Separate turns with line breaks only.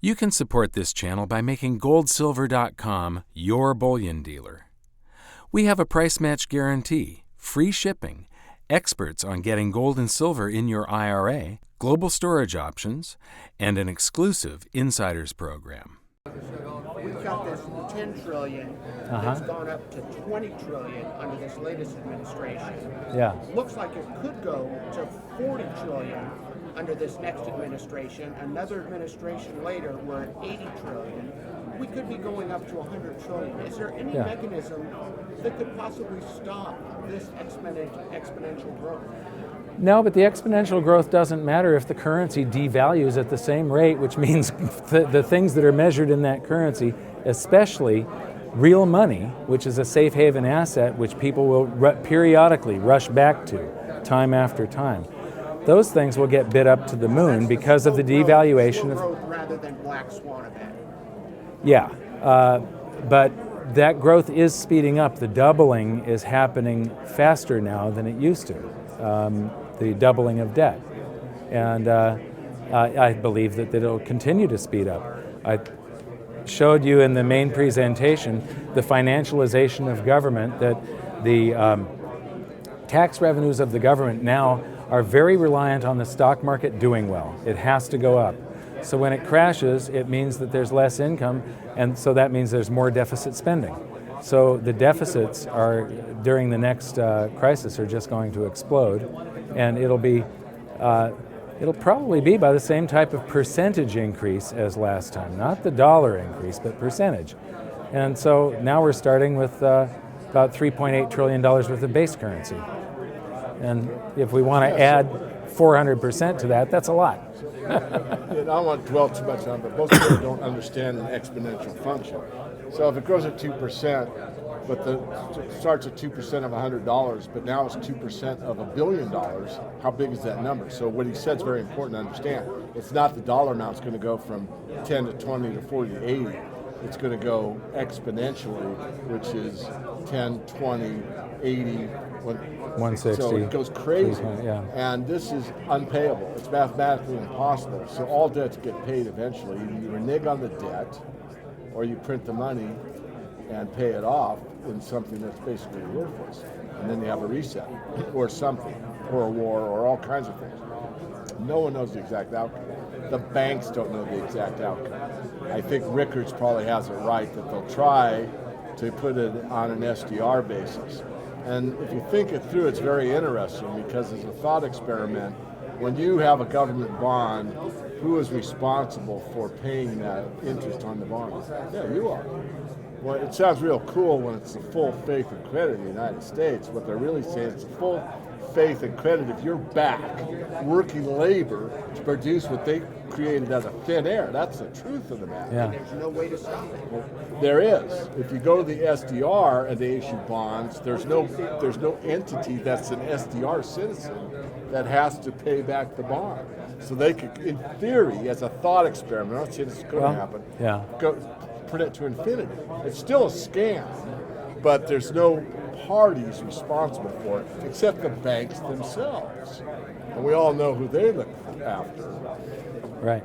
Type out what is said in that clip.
You can support this channel by making goldsilver.com your bullion dealer. We have a price match guarantee, free shipping, experts on getting gold and silver in your IRA, global storage options, and an exclusive insiders program.
We've got this 10 trillion that's gone up to 20 trillion under this latest administration.
Yeah.
Looks like it could go to 40 trillion under this next administration. Another administration later, we're at 80 trillion. We could be going up to 100 trillion. Is there any mechanism that could possibly stop this exponential growth?
No, but the exponential growth doesn't matter if the currency devalues at the same rate, which means the things that are measured in that currency, especially real money, which is a safe haven asset, which people will periodically rush back to time after time. Those things will get bid up to the moon because of the devaluation of
growth rather than black swan event.
Yeah, but that growth is speeding up. The doubling is happening faster now than it used to. The doubling of debt, and I believe that it'll continue to speed up. I showed you in the main presentation the financialization of government, that the tax revenues of the government now are very reliant on the stock market doing well. It has to go up. So when it crashes, it means that there's less income, and so that means there's more deficit spending. So the deficits are, during the next crisis, are just going to explode, and it'll probably be by the same type of percentage increase as last time, not the dollar increase, but percentage. And so now we're starting with about $3.8 trillion worth of base currency. And if we want to add 400% to that, that's a lot.
I don't want to dwell too much on it, but most people don't understand an exponential function. So if it grows at 2%, but it starts at 2% of $100, but now it's 2% of $1 billion, how big is that number? So what he said is very important to understand. It's not the dollar amount, it's going to go from 10 to 20 to 40 to 80. It's going to go exponentially, which is 10, 20, 80,
160.
So it goes crazy,
yeah.
And this is unpayable. It's mathematically impossible. So all debts get paid eventually. You renege on the debt, or you print the money and pay it off in something that's basically worthless. And then you have a reset, or something, or a war, or all kinds of things. No one knows the exact outcome. The banks don't know the exact outcome. I think Rickards probably has it right that they'll try to put it on an SDR basis. And if you think it through, it's very interesting, because as a thought experiment, when you have a government bond, who is responsible for paying that interest on the bond? Yeah, you are. Well, it sounds real cool when it's the full faith and credit of the United States. What they're really saying is full faith and credit if you're back working labor to produce what they created out of thin air. That's the truth of the matter.
Yeah.
And there's no way to stop it.
Well, there is. If you go to the SDR and they issue bonds, there's no entity that's an SDR citizen that has to pay back the bond. So they could, in theory, as a thought experiment, I'm not saying this is going to happen, go print it to infinity. It's still a scam, but there's no parties responsible for it except the banks themselves. And we all know who they look after.
Right.